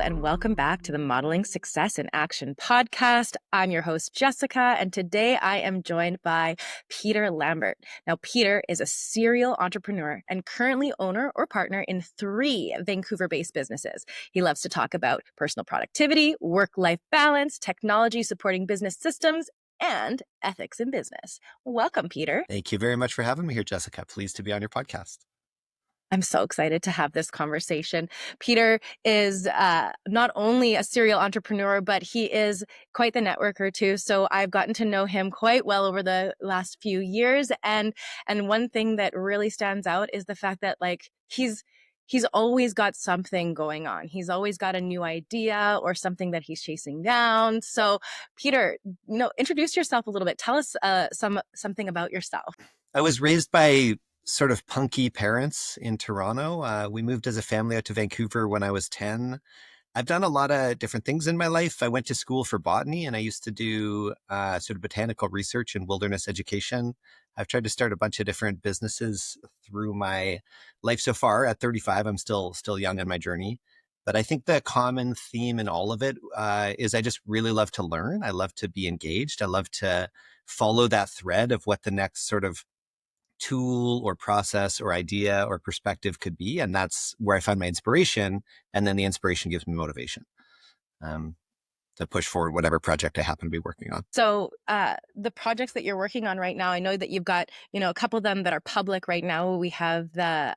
and welcome back to the Modeling Success in Action podcast. I'm your host, Jessica, and today I am joined by Peter Lambert. Now, Peter is a serial entrepreneur and currently owner or partner in 3 Vancouver-based businesses. He loves to talk about personal productivity, work-life balance, technology supporting business systems, and ethics in business. Welcome, Peter. Thank you very much for having me here, Jessica. Pleased to be on your podcast. I'm so excited to have this conversation. Peter is not only a serial entrepreneur, but he is quite the networker too. So I've gotten to know him quite well over the last few years. And one thing that really stands out is the fact that he's always got something going on. He's always got a new idea or something that he's chasing down. So Peter, introduce yourself a little bit. Tell us something about yourself. I was raised by sort of punky parents in Toronto. We moved as a family out to Vancouver when I was 10. I've done a lot of different things in my life. I went to school for botany and I used to do sort of botanical research and wilderness education. I've tried to start a bunch of different businesses through my life so far. At 35, I'm still young in my journey. But I think the common theme in all of it is I just really love to learn. I love to be engaged. I love to follow that thread of what the next sort of tool or process or idea or perspective could be. And that's where I find my inspiration. And then the inspiration gives me motivation to push forward whatever project I happen to be working on. So the projects that you're working on right now, I know that you've got, a couple of them that are public right now. We have the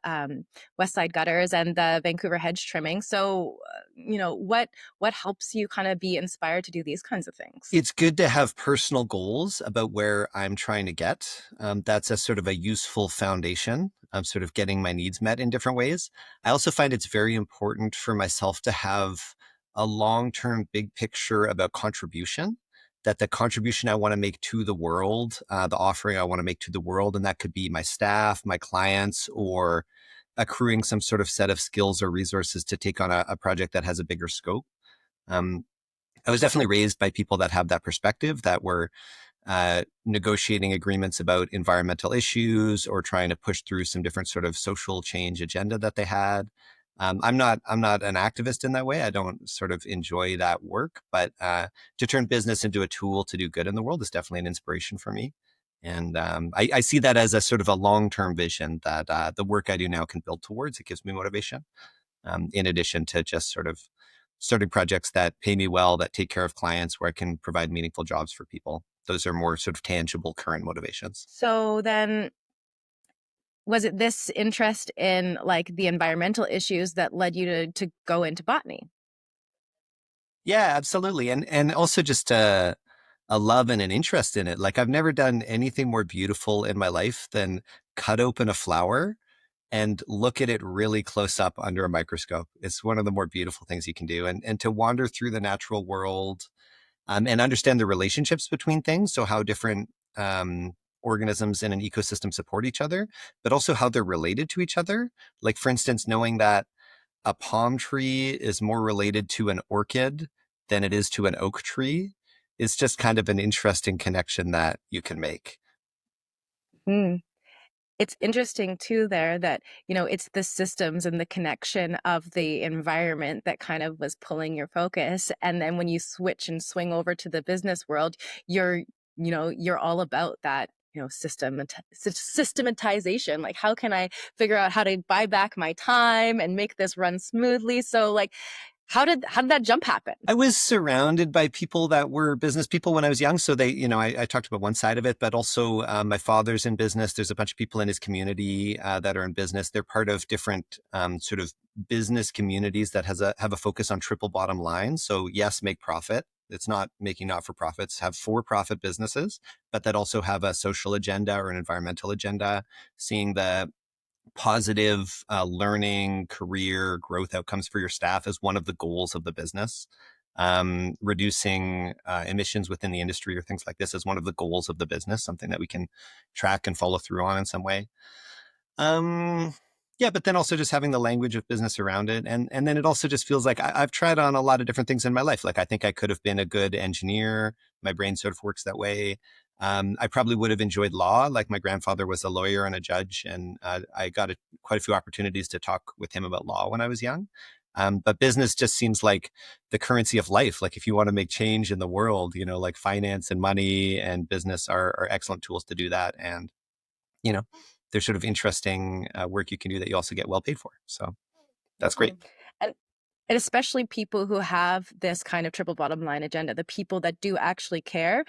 West Side Gutters and the Vancouver Hedge Trimming. So, what helps you kind of be inspired to do these kinds of things? It's good to have personal goals about where I'm trying to get. That's a sort of a useful foundation of sort of getting my needs met in different ways. I also find it's very important for myself to have a long-term big picture about contribution, that the contribution I want to make to the world, the offering I want to make to the world, and that could be my staff, my clients, or accruing some sort of set of skills or resources to take on a project that has a bigger scope. I was definitely raised by people that have that perspective, that were negotiating agreements about environmental issues or trying to push through some different sort of social change agenda that they had. I'm not an activist in that way. I don't sort of enjoy that work, but to turn business into a tool to do good in the world is definitely an inspiration for me. And I see that as a sort of a long-term vision that the work I do now can build towards. It gives me motivation, in addition to just sort of starting projects that pay me well, that take care of clients, where I can provide meaningful jobs for people. Those are more sort of tangible current motivations. So then, was it this interest in the environmental issues that led you to go into botany? Yeah, absolutely. And also just a love and an interest in it. I've never done anything more beautiful in my life than cut open a flower and look at it really close up under a microscope. It's one of the more beautiful things you can do. And to wander through the natural world and understand the relationships between things. So how different organisms in an ecosystem support each other, but also how they're related to each other. For instance, knowing that a palm tree is more related to an orchid than it is to an oak tree is just kind of an interesting connection that you can make. Mm. It's interesting too there that, it's the systems and the connection of the environment that kind of was pulling your focus. And then when you switch and swing over to the business world, you're all about that, systematization. How can I figure out how to buy back my time and make this run smoothly? So how did that jump happen? I was surrounded by people that were business people when I was young. So they, I talked about one side of it, but also my father's in business. There's a bunch of people in his community that are in business. They're part of different sort of business communities that have a focus on triple bottom line. So yes, make profit. It's not making not-for-profits, have for-profit businesses, but that also have a social agenda or an environmental agenda, seeing the positive learning, career growth outcomes for your staff as one of the goals of the business. Reducing emissions within the industry or things like this is one of the goals of the business, something that we can track and follow through on in some way. Yeah, but then also just having the language of business around it. And then it also just feels like I've tried on a lot of different things in my life. I think I could have been a good engineer. My brain sort of works that way. I probably would have enjoyed law. My grandfather was a lawyer and a judge, and I got quite a few opportunities to talk with him about law when I was young. But business just seems like the currency of life. Like if you want to make change in the world, like finance and money and business are excellent tools to do that. And, you know, there's sort of interesting work you can do that you also get well paid for. So that's great. Mhm. And especially people who have this kind of triple bottom line agenda, the people that do actually care,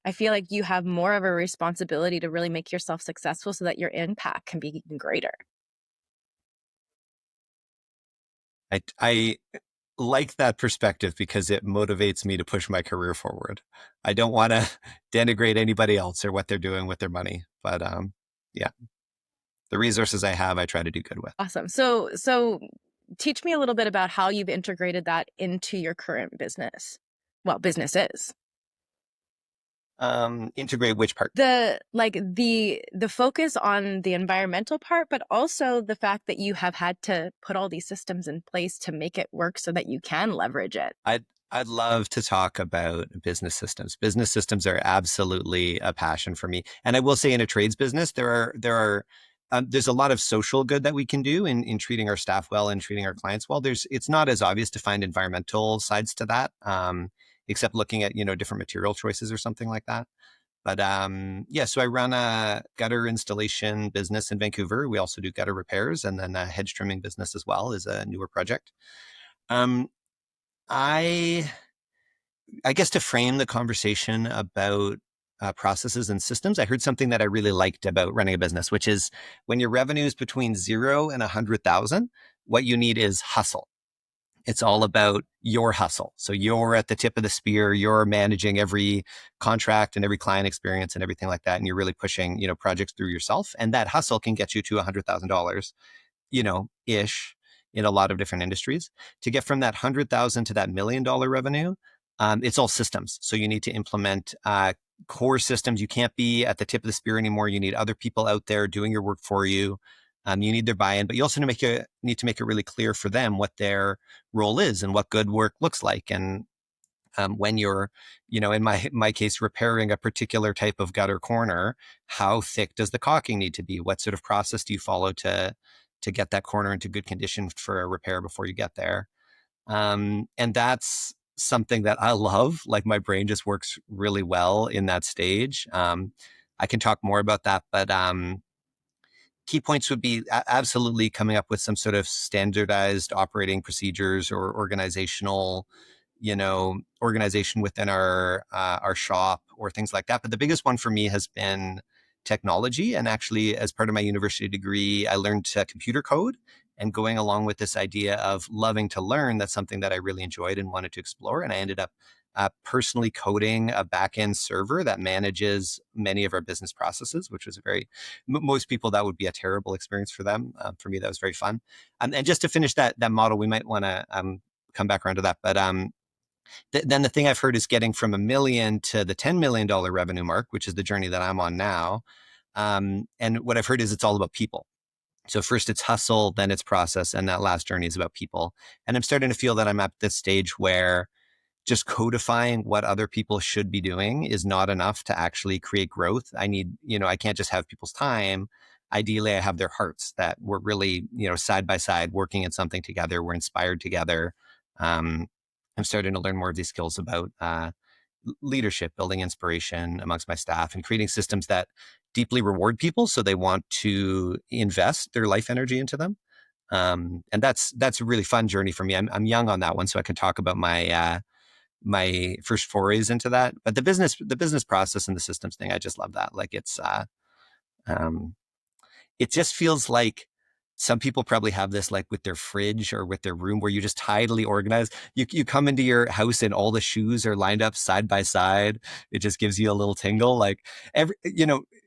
I feel like you have more of a responsibility to really make yourself successful so that your impact can be even greater. I like that perspective because it motivates me to push my career forward. I don't want to denigrate anybody else or what they're doing with their money, but yeah, the resources I have, I try to do good with. Awesome. So teach me a little bit about how you've integrated that into your current business. Well, businesses. Integrate which part? The focus on the environmental part, but also the fact that you have had to put all these systems in place to make it work so that you can leverage it. I'd love to talk about business systems. Business systems are absolutely a passion for me. And I will say in a trades business, there's a lot of social good that we can do in treating our staff well and treating our clients well. It's not as obvious to find environmental sides to that, except looking at, different material choices or something like that. But yeah, so I run a gutter installation business in Vancouver. We also do gutter repairs, and then a hedge trimming business as well is a newer project. Um, I I guess to frame the conversation about processes and systems, I heard something that I really liked about running a business, which is when your revenue is between 0 and 100,000, what you need is hustle. It's all about your hustle. So you're at the tip of the spear. You're managing every contract and every client experience and everything like that. And you're really pushing, projects through yourself. And that hustle can get you to $100,000, ish, in a lot of different industries. To get from that 100,000 to that $1 million revenue, it's all systems. So you need to implement core systems. You can't be at the tip of the spear anymore. You need other people out there doing your work for you. You need their buy-in, but you also need to make it really clear for them what their role is and what good work looks like. And when you're, in my case, repairing a particular type of gutter corner, how thick does the caulking need to be? What sort of process do you follow to get that corner into good condition for a repair before you get there? And that's something that I love. Like my brain just works really well in that stage. I can talk more about that, but key points would be absolutely coming up with some sort of standardized operating procedures or organization within our shop or things like that. But the biggest one for me has been technology. And actually, as part of my university degree, I learned computer code. And going along with this idea of loving to learn, that's something that I really enjoyed and wanted to explore. And I ended up personally coding a backend server that manages many of our business processes, which was most people, that would be a terrible experience for them. For me, that was very fun. And just to finish that model, we might want to come back around to that. But then the thing I've heard is getting from $1 million to the $10 million revenue mark, which is the journey that I'm on now. And what I've heard is it's all about people. So first it's hustle, then it's process, and that last journey is about people. And I'm starting to feel that I'm at this stage where just codifying what other people should be doing is not enough to actually create growth. I need, I can't just have people's time. Ideally, I have their hearts, that we're really, side by side working in something together. We're inspired together. I'm starting to learn more of these skills about leadership, building inspiration amongst my staff, and creating systems that deeply reward people so they want to invest their life energy into them. And that's a really fun journey for me. I'm young on that one, so I can talk about my first forays into that. But the business process and the systems thing, I just love that. Like um, it just feels like some people probably have this like with their fridge or with their room where you just tidily organize. You come into your house and all the shoes are lined up side by side. It just gives you a little tingle. Like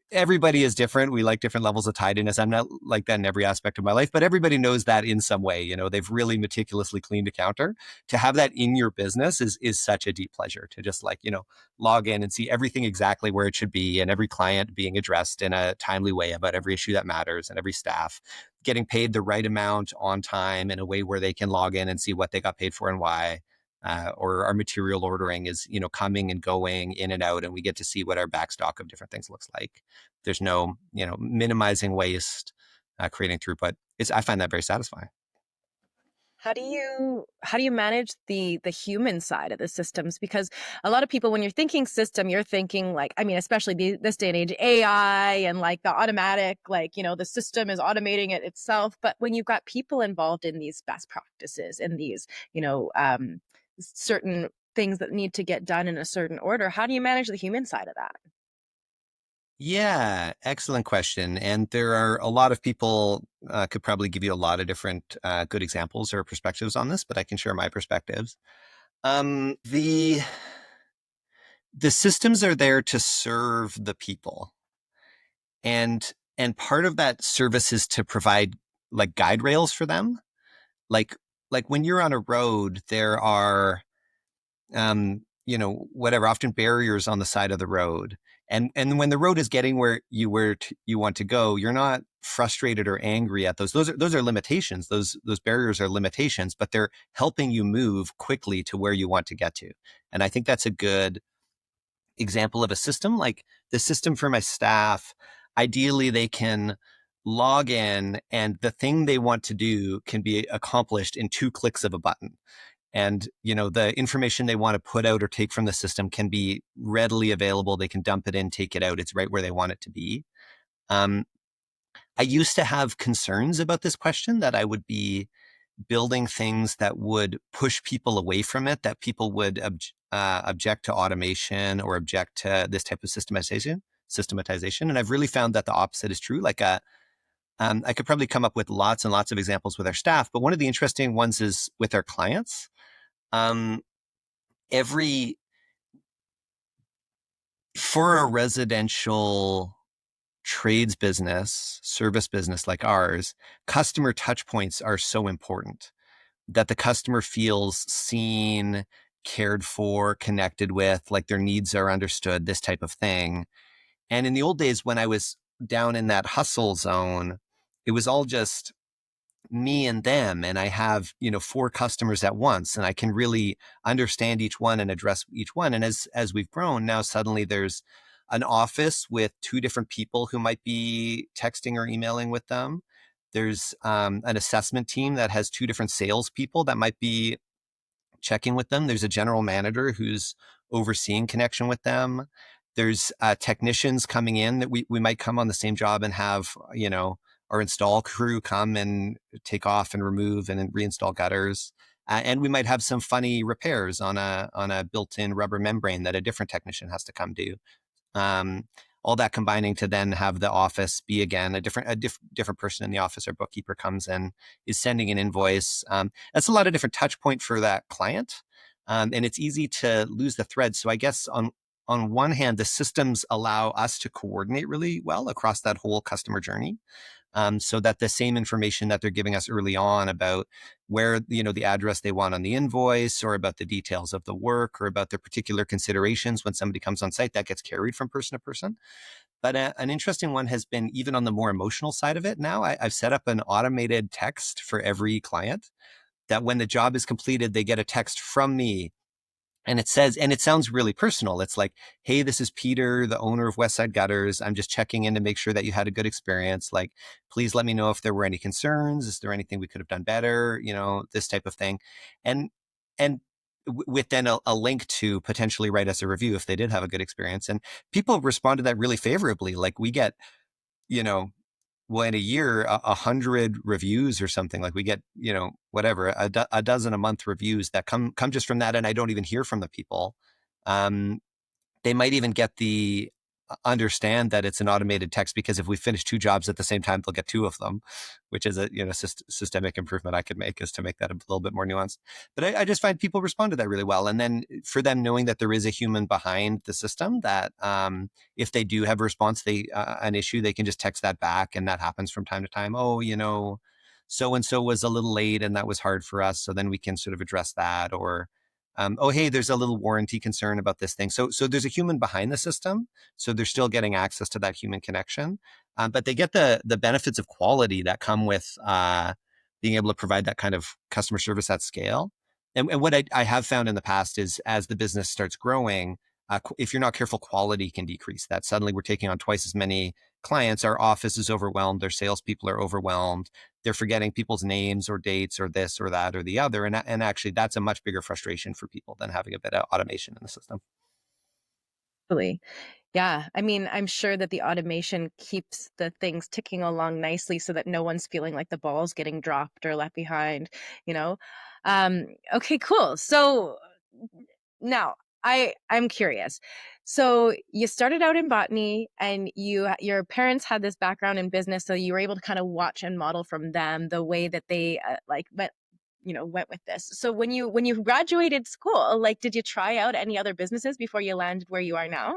everybody is different. We like different levels of tidiness. I'm not like that in every aspect of my life, but everybody knows that in some way. They've really meticulously cleaned a counter. To have that in your business is such a deep pleasure, to just log in and see everything exactly where it should be, and every client being addressed in a timely way about every issue that matters, and every staff getting paid the right amount on time in a way where they can log in and see what they got paid for and why. Or our material ordering is, coming and going in and out, and we get to see what our backstock of different things looks like. There's no, minimizing waste, creating throughput. I find that very satisfying. How do you manage the human side of the systems? Because a lot of people, when you're thinking system, you're thinking like, I mean, especially this day and age, AI and like the automatic, like, the system is automating it itself. But when you've got people involved in these best practices and these, certain things that need to get done in a certain order, how do you manage the human side of that? Yeah, excellent question. And there are a lot of people could probably give you a lot of different good examples or perspectives on this, but I can share my perspectives. The systems are there to serve the people, and part of that service is to provide like guide rails for them. Like when you're on a road, there are whatever, often barriers on the side of the road. And when the road is getting where you want to go, you're not frustrated or angry at those. Those are limitations. Those barriers are limitations, but they're helping you move quickly to where you want to get to. And I think that's a good example of a system. Like the system for my staff, ideally they can log in and the thing they want to do can be accomplished in 2 clicks of a button. And the information they want to put out or take from the system can be readily available. They can dump it in, take it out. It's right where they want it to be. um, I used to have concerns about this question, that I would be building things that would push people away from it, that people would object to automation or object to this type of systematization. And I've really found that the opposite is true. Like I could probably come up with lots and lots of examples with our staff, but one of the interesting ones is with our clients. um, every For a residential trades business, service business like ours, customer touch points are so important, that the customer feels seen, cared for, connected with, like their needs are understood, this type of thing. And in the old days, when I was down in that hustle zone, it was all just me and them, and I have 4 customers at once, and I can really understand each one and address each one. And as we've grown now, suddenly there's an office with 2 different people who might be texting or emailing with them. There's an assessment team that has 2 different salespeople that might be checking with them. There's a general manager who's overseeing connection with them. There's technicians coming in that we might come on the same job and have, our install crew come and take off and remove and then reinstall gutters. And we might have some funny repairs on a built-in rubber membrane that a different technician has to come do. Um, all that combining to then have the office be again a different person in the office. Our bookkeeper comes in, is sending an invoice. That's a lot of different touch point for that client, and it's easy to lose the thread. So I guess on one hand, the systems allow us to coordinate really well across that whole customer journey. So that the same information that they're giving us early on about where, the address they want on the invoice, or about the details of the work, or about their particular considerations when somebody comes on site, that gets carried from person to person. But an interesting one has been even on the more emotional side of it. Now I've set up an automated text for every client, that when the job is completed, they get a text from me. And it sounds really personal. It's like, hey, this is Peter, the owner of Westside Gutters. I'm just checking in to make sure that you had a good experience. Like, please let me know if there were any concerns. Is there anything we could have done better? This type of thing. And, with then a link to potentially write us a review if they did have a good experience. And people respond to that really favorably. Like we get, you know, well, in a year, 100 reviews or something. Like we get, whatever, a dozen a month reviews that come just from that. And I don't even hear from the people. Um, they might even get the understand that it's an automated text, because if we finish 2 jobs at the same time, they'll get 2 of them, which is a systemic improvement I could make, is to make that a little bit more nuanced. But I just find people respond to that really well. And then for them knowing that there is a human behind the system, that if they do have a response, an issue, they can just text that back. And that happens from time to time. Oh, so and so was a little late and that was hard for us, so then we can sort of address that. Or oh, hey, there's a little warranty concern about this thing. So there's a human behind the system. So they're still getting access to that human connection. But they get the benefits of quality that come with being able to provide that kind of customer service at scale. And what I have found in the past is, as the business starts growing, if you're not careful, quality can decrease. That suddenly we're taking on twice as many clients. Our office is overwhelmed. Their salespeople are overwhelmed. they're forgetting people's names or dates or this or that or the other. And actually, that's a much bigger frustration for people than having a bit of automation in the system. Really. Yeah. I mean, I'm sure that the automation keeps the things ticking along nicely so that no one's feeling like the ball's getting dropped or left behind, you know? Okay, cool. So now I'm curious. So you started out in botany and your parents had this background in business, so you were able to kind of watch and model from them the way that they like went with this. So when you graduated school, like did you try out any other businesses before you landed where you are now?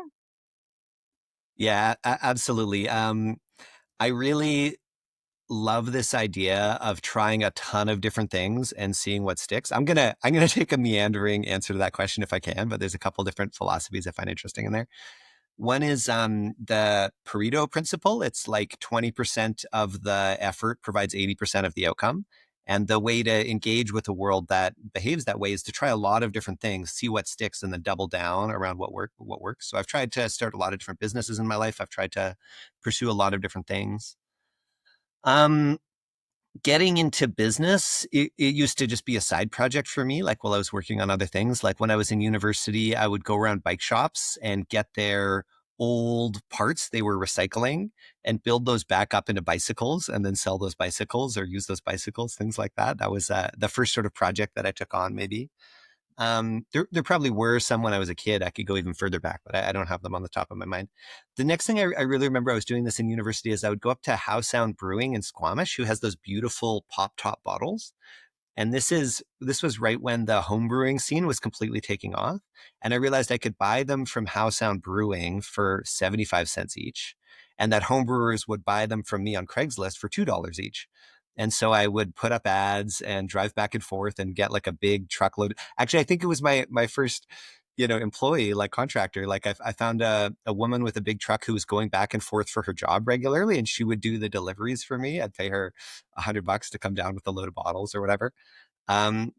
Yeah, absolutely. I really love this idea of trying a ton of different things and seeing what sticks. I'm gonna take a meandering answer to that question if I can, but there's a couple different philosophies I find interesting in there. One is the Pareto principle. It's like 20% of the effort provides 80% of the outcome. And the way to engage with a world that behaves that way is to try a lot of different things, see what sticks, and then double down around what works. So I've tried to start a lot of different businesses in my life. I've tried to pursue a lot of different things. Um, Getting into business, it used to just be a side project for me, like while I was working on other things. Like when I was in university, I would go around bike shops and get their old parts they were recycling and build those back up into bicycles and then sell those bicycles or use those bicycles, things like that. That was the first sort of project that I took on, maybe. There probably were some when I was a kid. I could go even further back, but I don't have them on the top of my mind. The next thing I really remember I was doing this in university is I would go up to Howe Sound Brewing in Squamish, who has those beautiful pop top bottles. And this was right when the home brewing scene was completely taking off. And I realized I could buy them from Howe Sound Brewing for 75 cents each. And that home brewers would buy them from me on Craigslist for $2 each. And so I would put up ads and drive back and forth and get like a big truckload. Actually, I think it was my first, employee, like contractor. Like I found a woman with a big truck who was going back and forth for her job regularly, and she would do the deliveries for me. I'd pay her $100 to come down with a load of bottles or whatever. Um,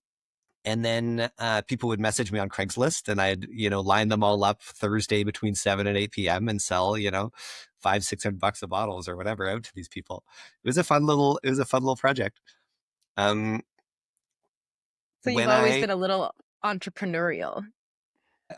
and then people would message me on Craigslist, and I'd line them all up Thursday between 7 and 8 p.m. and sell $500-600 of bottles or whatever out to these people. It was a fun little project. Um, So you've when always I been a little entrepreneurial.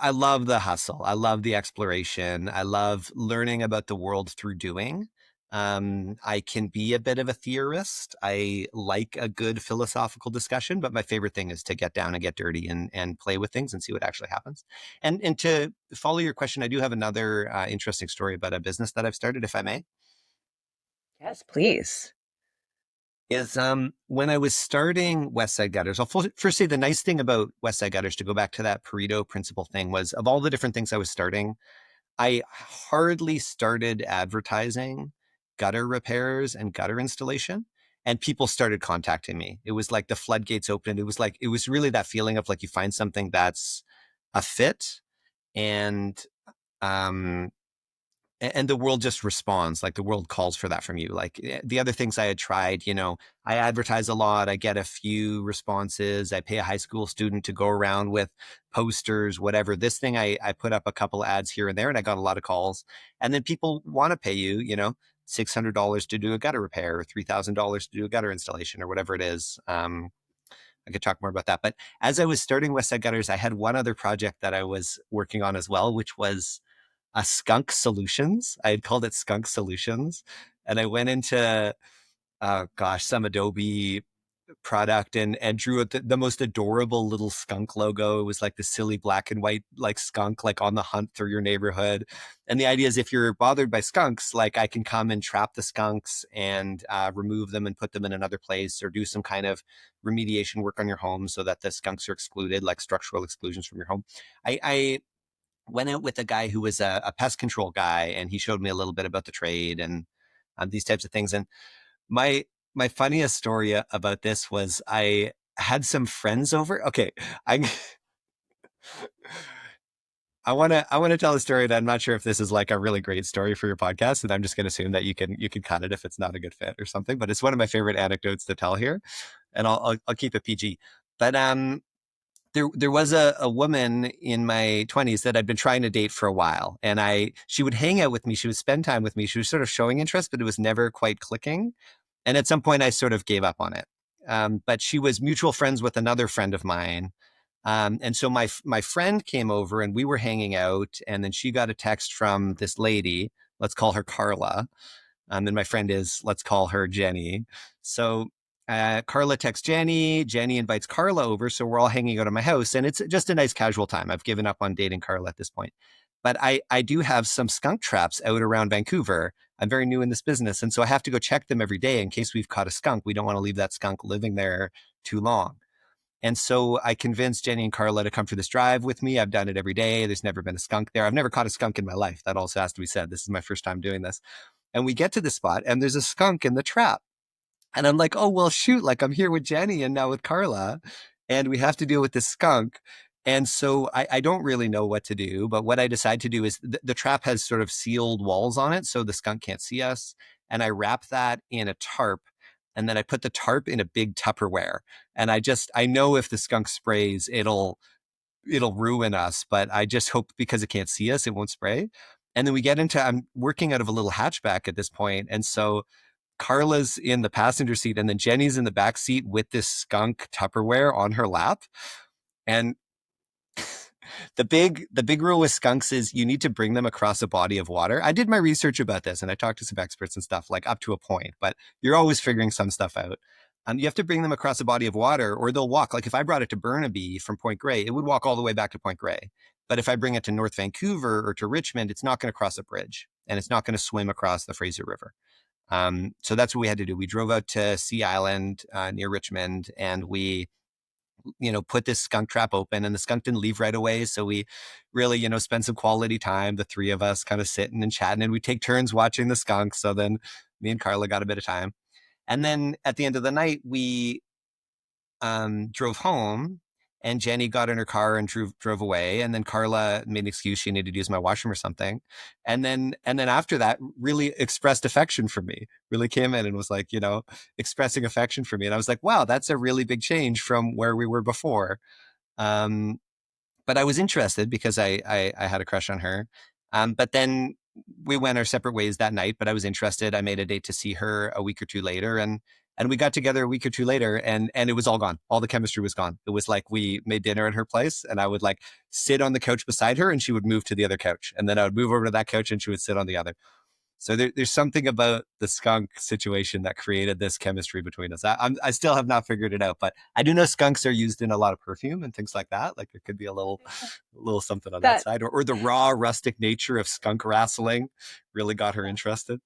I love the hustle. I love the exploration. I love learning about the world through doing. I can be a bit of a theorist. I like a good philosophical discussion, but my favorite thing is to get down and get dirty and play with things and see what actually happens. And to follow your question, I do have another interesting story about a business that I've started, if I may. Yes, please. Is when I was starting West Side Gutters, I'll first say the nice thing about West Side Gutters, to go back to that Pareto principle thing, was of all the different things I was starting, I hardly started advertising gutter repairs and gutter installation. And people started contacting me. It was like the floodgates opened. It was really that feeling of like you find something that's a fit, and um, and the world just responds, like the world calls for that from you. Like the other things I had tried, I advertise a lot, I get a few responses, I pay a high school student to go around with posters, whatever. This thing, I put up a couple ads here and there, and I got a lot of calls. And then people want to pay you, $600 to do a gutter repair or $3,000 to do a gutter installation or whatever it is. I could talk more about that. But as I was starting West Side Gutters, I had one other project that I was working on as well, which was a skunk solutions. I had called it skunk solutions. And I went into, some Adobe product and drew the most adorable little skunk logo. It was like the silly black and white, like skunk, like on the hunt through your neighborhood. And the idea is if you're bothered by skunks, like I can come and trap the skunks and remove them and put them in another place, or do some kind of remediation work on your home so that the skunks are excluded, like structural exclusions from your home. I went out with a guy who was a pest control guy, and he showed me a little bit about the trade and these types of things. And my my funniest story about this was I had some friends over. Okay, I I want to tell a story, and I'm not sure if this is like a really great story for your podcast, and I'm just going to assume that you can cut it if it's not a good fit or something. But it's one of my favorite anecdotes to tell here, and I'll keep it PG. But there was a woman in my 20s that I'd been trying to date for a while, and she would hang out with me, she would spend time with me, she was sort of showing interest, but it was never quite clicking. And at some point, I sort of gave up on it. But she was mutual friends with another friend of mine. And so my friend came over and we were hanging out. And then she got a text from this lady. Let's call her Carla. And my friend is, let's call her Jenny. So Carla texts Jenny. Jenny invites Carla over. So we're all hanging out at my house. And it's just a nice casual time. I've given up on dating Carla at this point. But I do have some skunk traps out around Vancouver. I'm very new in this business. And so I have to go check them every day in case we've caught a skunk. We don't want to leave that skunk living there too long. And so I convinced Jenny and Carla to come for this drive with me. I've done it every day. There's never been a skunk there. I've never caught a skunk in my life. That also has to be said. This is my first time doing this. And we get to the spot and there's a skunk in the trap. And I'm like, oh, well, shoot, like I'm here with Jenny and now with Carla, and we have to deal with this skunk. And so I don't really know what to do. But what I decide to do is the trap has sort of sealed walls on it, so the skunk can't see us. And I wrap that in a tarp. And then I put the tarp in a big Tupperware. And I know if the skunk sprays, it'll ruin us. But I just hope because it can't see us, it won't spray. And then I'm working out of a little hatchback at this point. And so Carla's in the passenger seat and then Jenny's in the back seat with this skunk Tupperware on her lap. And the big rule with skunks is you need to bring them across a body of water. I did my research about this and I talked to some experts and stuff, like up to a point, but you're always figuring some stuff out. You have to bring them across a body of water or they'll walk. Like if I brought it to Burnaby from Point Grey, it would walk all the way back to Point Grey. But if I bring it to North Vancouver or to Richmond, it's not going to cross a bridge and it's not going to swim across the Fraser River. So that's what we had to do. We drove out to Sea Island near Richmond and we put this skunk trap open, and the skunk didn't leave right away. So we really, spend some quality time, the three of us kind of sitting and chatting, and we take turns watching the skunk. So then me and Carla got a bit of time. And then at the end of the night, we drove home and Jenny got in her car and drove away. And then Carla made an excuse she needed to use my washroom or something. And then after that, really expressed affection for me, really came in and was like, expressing affection for me. And I was like, wow, that's a really big change from where we were before. Um, but I was interested because I had a crush on her. But then we went our separate ways that night, but I was interested. I made a date to see her a week or two later and we got together a week or two later and it was all gone. All the chemistry was gone. It was like we made dinner at her place and I would like sit on the couch beside her and she would move to the other couch. And then I would move over to that couch and she would sit on the other. So there's something about the skunk situation that created this chemistry between us. I still have not figured it out, but I do know skunks are used in a lot of perfume and things like that. Like there could be a little something on that That side, or the raw rustic nature of skunk wrestling really got her interested.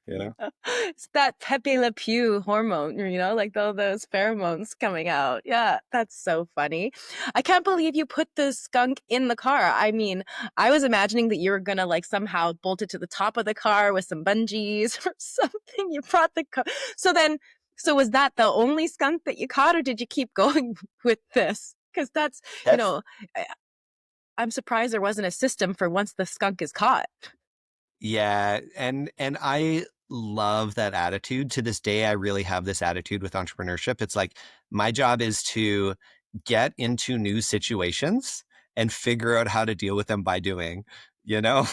You know, it's that Pepe Le Pew hormone, like those pheromones coming out. Yeah, that's so funny. I can't believe you put the skunk in the car. I mean, I was imagining that you were gonna like somehow bolt it to the top of the car with some bungees or something. You brought the car. So was that the only skunk that you caught, or did you keep going with this? Because that's, that's I- I'm surprised there wasn't a system for once the skunk is caught. yeah, and I love that attitude. To this day, I really have this attitude with entrepreneurship. It's like my job is to get into new situations and figure out how to deal with them by doing, you know?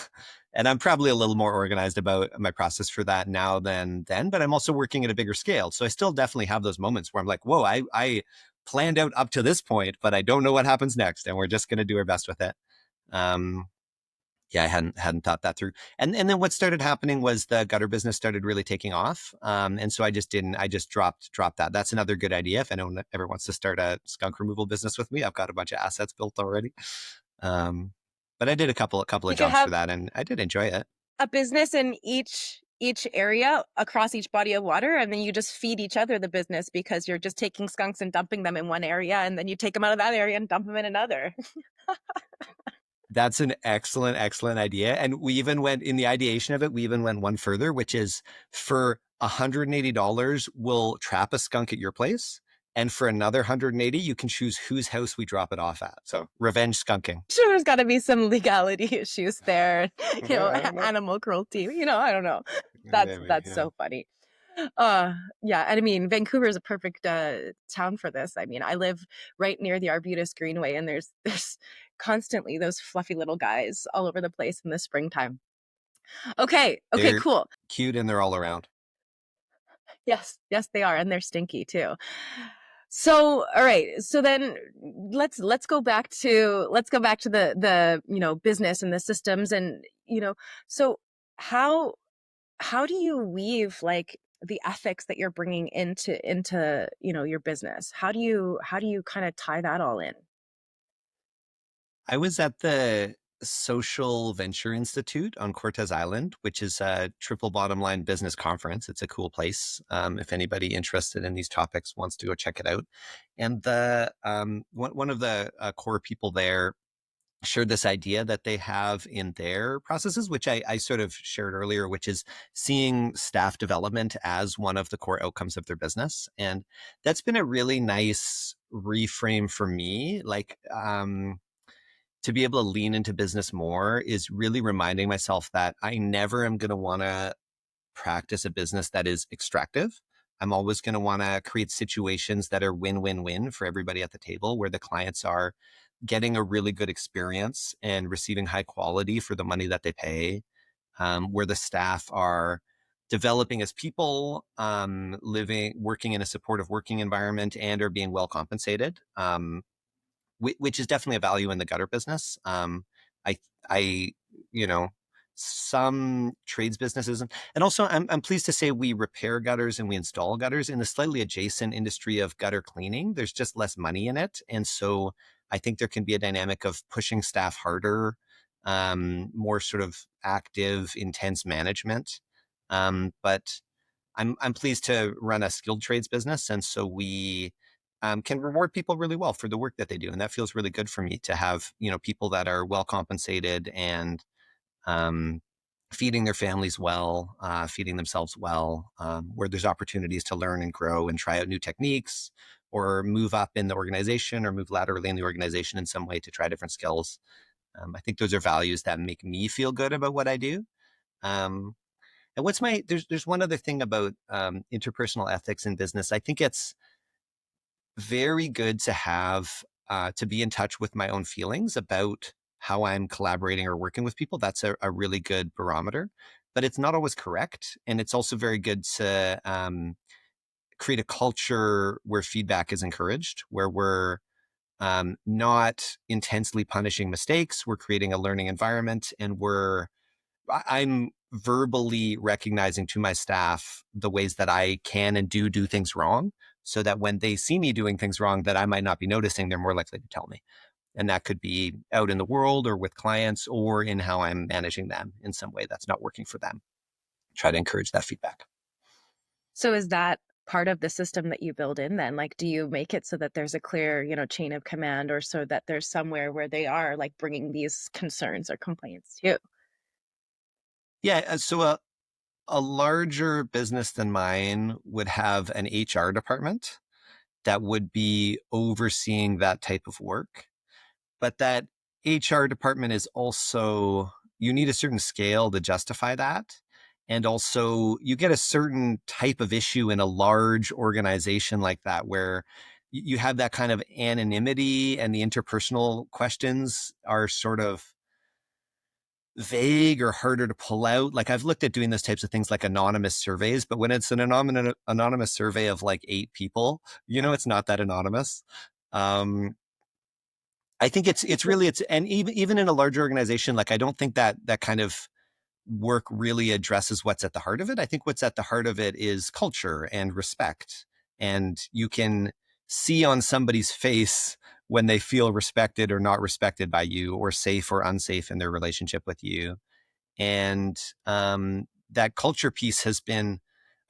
And I'm probably a little more organized about my process for that now than then, but I'm also working at a bigger scale. So I still definitely have those moments where I'm like, whoa, I planned out up to this point, but I don't know what happens next. And we're just going to do our best with it. Um, yeah, I hadn't thought that through. And then what started happening was the gutter business started really taking off. And so I just dropped that. That's another good idea. If anyone ever wants to start a skunk removal business with me, I've got a bunch of assets built already. Um, but I did a couple You of could jobs for have that and I did enjoy it. a business in each area across each body of water, and then you just feed each other the business because you're just taking skunks and dumping them in one area, and then you take them out of that area and dump them in another. That's an excellent idea. And we even went in the ideation of it, we even went one further, which is for $180, we'll trap a skunk at your place. And for another 180, you can choose whose house we drop it off at. So revenge skunking. Sure, there's got to be some legality issues there, Yeah, I don't know. animal cruelty. I don't know. That's Maybe, that's yeah. so funny. Yeah, and I mean, Vancouver is a perfect town for this. I mean, I live right near the Arbutus Greenway, and there's constantly those fluffy little guys all over the place in the springtime. Okay, They're cool. cute and they're all around. Yes, yes, they are, and they're stinky too. So, all right. So then let's go back to the business and the systems and so how how do you weave like the ethics that you're bringing into your business? How do you kind of tie that all in? I was at the Social Venture Institute on Cortez Island, which is a triple bottom line business conference. It's a cool place. If anybody interested in these topics wants to go check it out. And the one of the core people there shared this idea that they have in their processes, which I sort of shared earlier, which is seeing staff development as one of the core outcomes of their business. And that's been a really nice reframe for me. Like, to be able to lean into business more is really reminding myself that I never am going to want to practice a business that is extractive. I'm always going to want to create situations that are win-win-win for everybody at the table, where the clients are getting a really good experience and receiving high quality for the money that they pay, where the staff are developing as people, working in a supportive working environment, and are being well compensated. Which is definitely a value in the gutter business. I, I, you know, some trades businesses, and also I'm pleased to say we repair gutters and we install gutters in the slightly adjacent industry of gutter cleaning. There's just less money in it, and so I think there can be a dynamic of pushing staff harder, more sort of active, intense management. But I'm pleased to run a skilled trades business, and so we can reward people really well for the work that they do, and that feels really good for me to have people that are well compensated and um, feeding their families well, feeding themselves well, where there's opportunities to learn and grow and try out new techniques, or move up in the organization, or move laterally in the organization in some way to try different skills. I think those are values that make me feel good about what I do. Um, and there's one other thing about interpersonal ethics in business. I think it's very good to have to be in touch with my own feelings about how I'm collaborating or working with people. That's a really good barometer, but it's not always correct. And it's also very good to create a culture where feedback is encouraged, where we're not intensely punishing mistakes. We're creating a learning environment, and I'm verbally recognizing to my staff the ways that I can and do things wrong, so that when they see me doing things wrong that I might not be noticing, they're more likely to tell me. And that could be out in the world or with clients or in how I'm managing them in some way that's not working for them. Try to encourage that feedback. So is that part of the system that you build in then? Like, do you make it so that there's a clear, chain of command, or so that there's somewhere where they are like bringing these concerns or complaints to you? Yeah. A larger business than mine would have an HR department that would be overseeing that type of work. But that HR department is also, you need a certain scale to justify that. And also, you get a certain type of issue in a large organization like that, where you have that kind of anonymity, and the interpersonal questions are sort of vague or harder to pull out. Like, I've looked at doing those types of things like anonymous surveys, but when it's an anonymous survey of like 8 people, it's not that anonymous. I think and even in a large organization, like, I don't think that kind of work really addresses what's at the heart of it. I think what's at the heart of it is culture and respect. And you can see on somebody's face when they feel respected or not respected by you, or safe or unsafe in their relationship with you. And that culture piece has been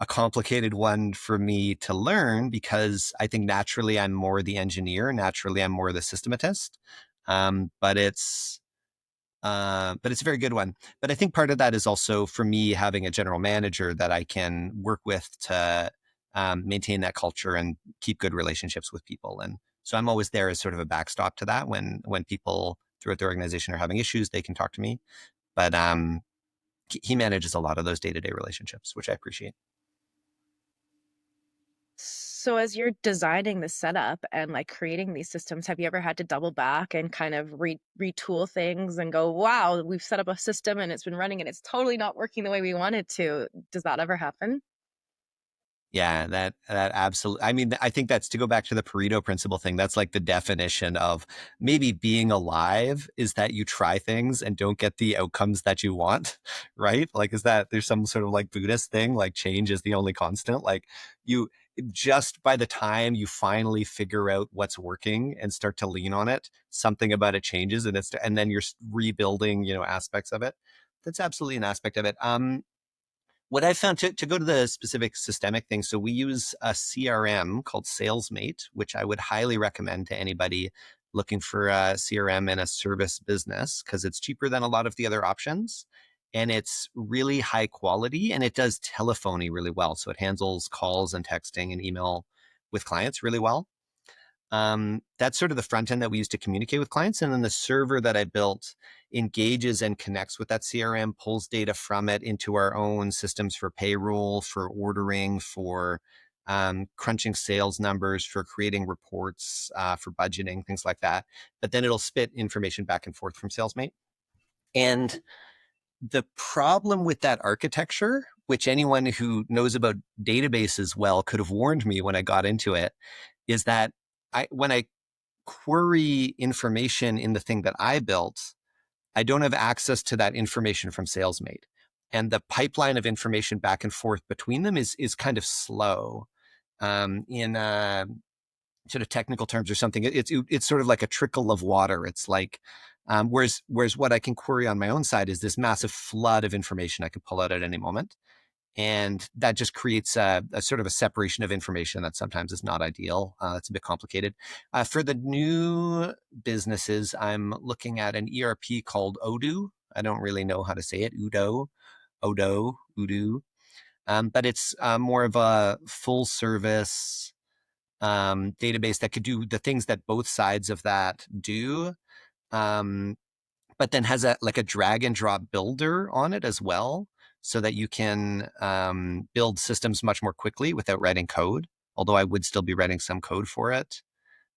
a complicated one for me to learn, because I think naturally I'm more the engineer, naturally I'm more the systematist. But it's a very good one. But I think part of that is also for me having a general manager that I can work with to maintain that culture and keep good relationships with people. And so I'm always there as sort of a backstop to that. When people throughout the organization are having issues, they can talk to me. But he manages a lot of those day-to-day relationships, which I appreciate. So as you're designing the setup and like creating these systems, have you ever had to double back and kind of retool things and go, wow, we've set up a system and it's been running and it's totally not working the way we want it to? Does that ever happen? Yeah, that absolutely. I mean, I think that's to go back to the Pareto principle thing. That's like the definition of maybe being alive is that you try things and don't get the outcomes that you want, right? Like, is that there's some sort of like Buddhist thing, like change is the only constant. Like, you just by the time you finally figure out what's working and start to lean on it, something about it changes, and then you're rebuilding, aspects of it. That's absolutely an aspect of it. What I found to go to the specific systemic things, so we use a CRM called SalesMate, which I would highly recommend to anybody looking for a CRM in a service business because it's cheaper than a lot of the other options. And it's really high quality and it does telephony really well. So it handles calls and texting and email with clients really well. That's sort of the front end that we use to communicate with clients. And then the server that I built engages and connects with that CRM, pulls data from it into our own systems for payroll, for ordering, for crunching sales numbers, for creating reports, for budgeting, things like that. But then it'll spit information back and forth from SalesMate. And the problem with that architecture, which anyone who knows about databases well could have warned me when I got into it, is that when I query information in the thing that I built, I don't have access to that information from SalesMate. And the pipeline of information back and forth between them is kind of slow. In sort of technical terms or something, it's sort of like a trickle of water. It's like whereas what I can query on my own side is this massive flood of information I can pull out at any moment. And that just creates a sort of a separation of information that sometimes is not ideal. It's a bit complicated. For the new businesses, I'm looking at an ERP called Odoo. I don't really know how to say it. Odoo. But it's more of a full service database that could do the things that both sides of that do. But then has a drag and drop builder on it as well, so that you can build systems much more quickly without writing code. Although I would still be writing some code for it.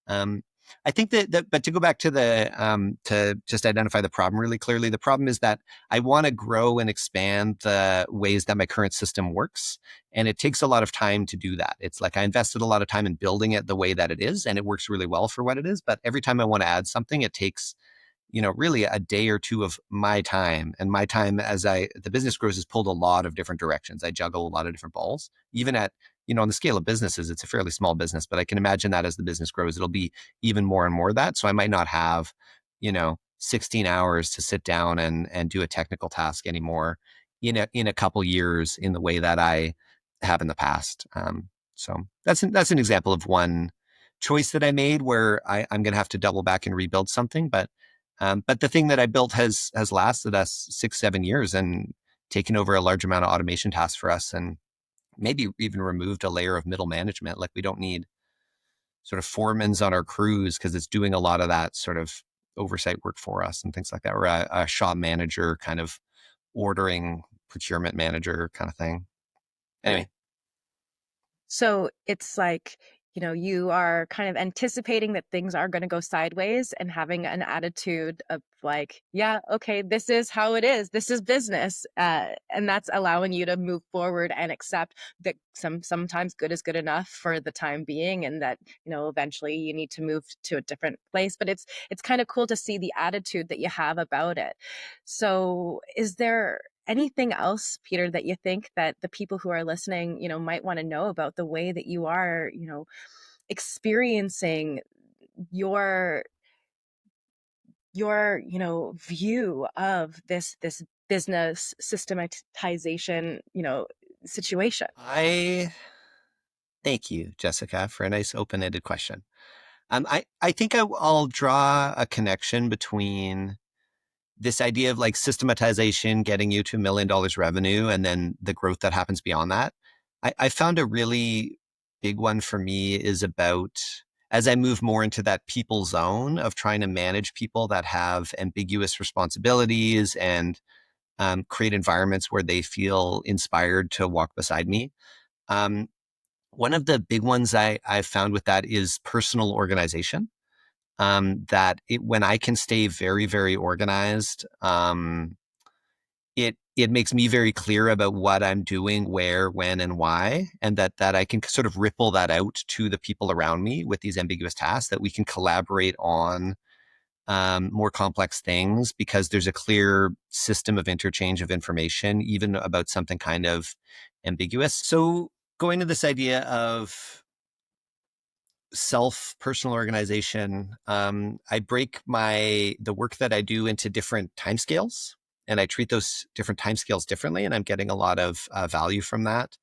I think but to go back to to just identify the problem really clearly, the problem is that I want to grow and expand the ways that my current system works. And it takes a lot of time to do that. It's like I invested a lot of time in building it the way that it is, and it works really well for what it is. But every time I want to add something, it takes really a day or two of my time. And my time as the business grows is pulled a lot of different directions. I juggle a lot of different balls, even at, on the scale of businesses, it's a fairly small business, but I can imagine that as the business grows, it'll be even more and more of that. So I might not have, 16 hours to sit down and do a technical task anymore in a couple years in the way that I have in the past. So that's an example of one choice that I made where I'm going to have to double back and rebuild something. But the thing that I built has lasted us 6-7 years and taken over a large amount of automation tasks for us, and maybe even removed a layer of middle management. Like we don't need sort of foremans on our crews because it's doing a lot of that sort of oversight work for us and things like that. Or a shop manager kind of ordering procurement manager kind of thing. Anyway. So it's like, you are kind of anticipating that things are going to go sideways and having an attitude of like, yeah, okay, this is how it is. This is business. And that's allowing you to move forward and accept that sometimes good is good enough for the time being, and that, eventually you need to move to a different place. But it's kind of cool to see the attitude that you have about it. So is there anything else, Peter, that you think that the people who are listening, might want to know about the way that you are, experiencing your view of this business systematization, situation? I thank you, Jessica, for a nice open-ended question. I think I'll draw a connection between this idea of like systematization getting you to $1 million revenue and then the growth that happens beyond that. I found a really big one for me is about as I move more into that people zone of trying to manage people that have ambiguous responsibilities and create environments where they feel inspired to walk beside me. One of the big ones I've found with that is personal organization. When I can stay very, very organized, it makes me very clear about what I'm doing, where, when, and why, and that I can sort of ripple that out to the people around me with these ambiguous tasks, that we can collaborate on more complex things because there's a clear system of interchange of information, even about something kind of ambiguous. So going to this idea of personal organization, I break the work that I do into different timescales, and I treat those different timescales differently, and I'm getting a lot of value from that.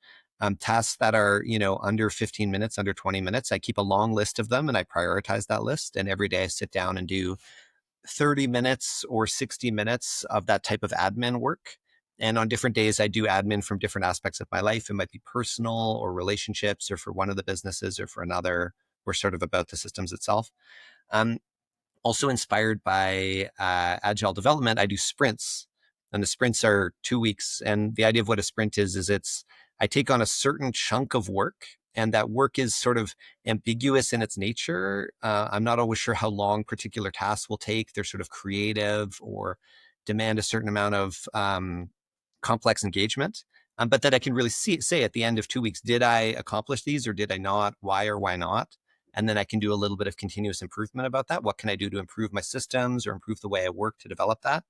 Tasks that are, under 15 minutes, under 20 minutes, I keep a long list of them and I prioritize that list. And every day I sit down and do 30 minutes or 60 minutes of that type of admin work. And on different days, I do admin from different aspects of my life. It might be personal or relationships, or for one of the businesses or for another, or sort of about the systems itself. Um, Also inspired by agile development, I do sprints, and the sprints are 2 weeks. And the idea of what a sprint is I take on a certain chunk of work, and that work is sort of ambiguous in its nature. I'm not always sure how long particular tasks will take. They're sort of creative or demand a certain amount of complex engagement. But that I can really say at the end of 2 weeks, did I accomplish these or did I not? Why or why not? And then I can do a little bit of continuous improvement about that. What can I do to improve my systems or improve the way I work to develop that?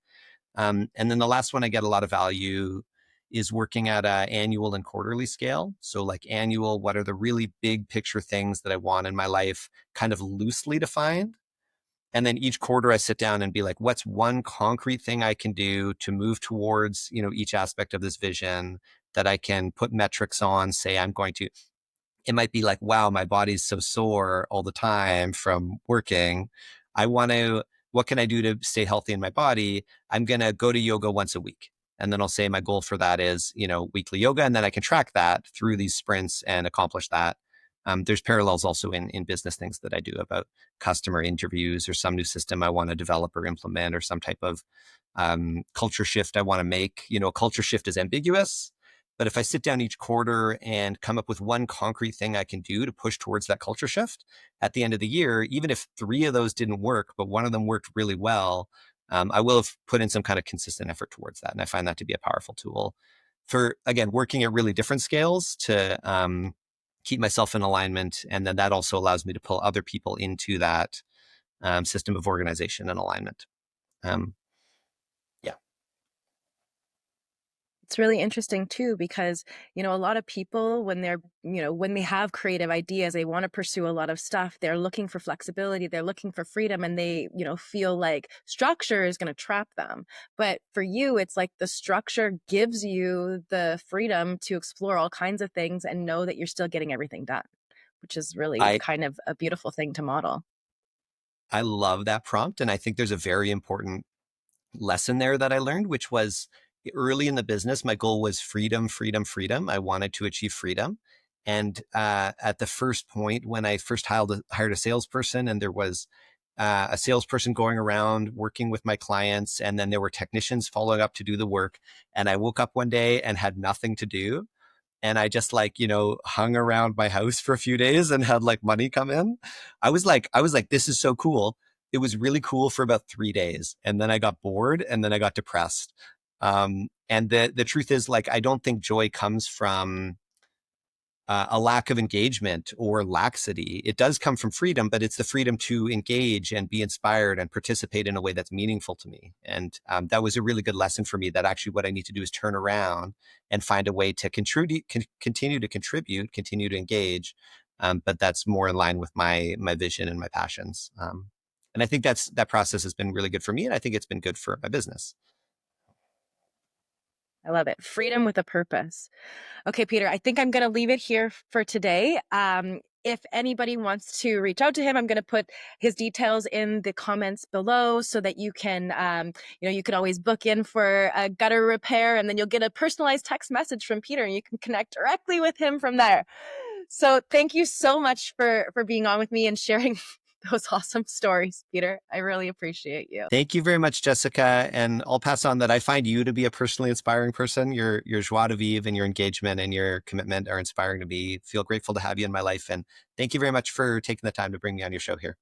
And then the last one I get a lot of value is working at an annual and quarterly scale. So like annual, what are the really big picture things that I want in my life, kind of loosely defined? And then each quarter I sit down and be like, what's one concrete thing I can do to move towards, each aspect of this vision that I can put metrics on, say I'm going to. It might be like, wow, my body's so sore all the time from working. What can I do to stay healthy in my body? I'm going to go to yoga once a week. And then I'll say my goal for that is, weekly yoga. And then I can track that through these sprints and accomplish that. There's parallels also in business things that I do about customer interviews or some new system I want to develop or implement, or some type of culture shift I want to make. A culture shift is ambiguous, but if I sit down each quarter and come up with one concrete thing I can do to push towards that culture shift at the end of the year, even if 3 of those didn't work, but one of them worked really well, I will have put in some kind of consistent effort towards that. And I find that to be a powerful tool for, again, working at really different scales to keep myself in alignment. And then that also allows me to pull other people into that system of organization and alignment. Yeah. It's really interesting too, because, a lot of people, when when they have creative ideas, they want to pursue a lot of stuff. They're looking for flexibility, they're looking for freedom, and they, feel like structure is going to trap them. But for you, it's like the structure gives you the freedom to explore all kinds of things and know that you're still getting everything done, which is really I kind of a beautiful thing to model. I love that prompt. And I think there's a very important lesson there that I learned, which was early in the business, my goal was freedom, freedom, freedom. I wanted to achieve freedom. And at the first point, when I first hired a salesperson, and there was a salesperson going around working with my clients, and then there were technicians following up to do the work. And I woke up one day and had nothing to do. And I just hung around my house for a few days and had money come in. I was like, this is so cool. It was really cool for about 3 days. And then I got bored, and then I got depressed. And the truth is, I don't think joy comes from a lack of engagement or laxity. It does come from freedom, but it's the freedom to engage and be inspired and participate in a way that's meaningful to me. And that was a really good lesson for me, that actually what I need to do is turn around and find a way to continue to contribute, continue to engage. But that's more in line with my vision and my passions. And I think that process has been really good for me. And I think it's been good for my business. I love it. Freedom with a purpose. Okay, Peter, I think I'm going to leave it here for today. If anybody wants to reach out to him, I'm going to put his details in the comments below so that you can, you can always book in for a gutter repair, and then you'll get a personalized text message from Peter, and you can connect directly with him from there. So thank you so much for being on with me and sharing those awesome stories, Peter. I really appreciate you. Thank you very much, Jessica. And I'll pass on that I find you to be a personally inspiring person. Your joie de vivre and your engagement and your commitment are inspiring to me. Feel grateful to have you in my life. And thank you very much for taking the time to bring me on your show here.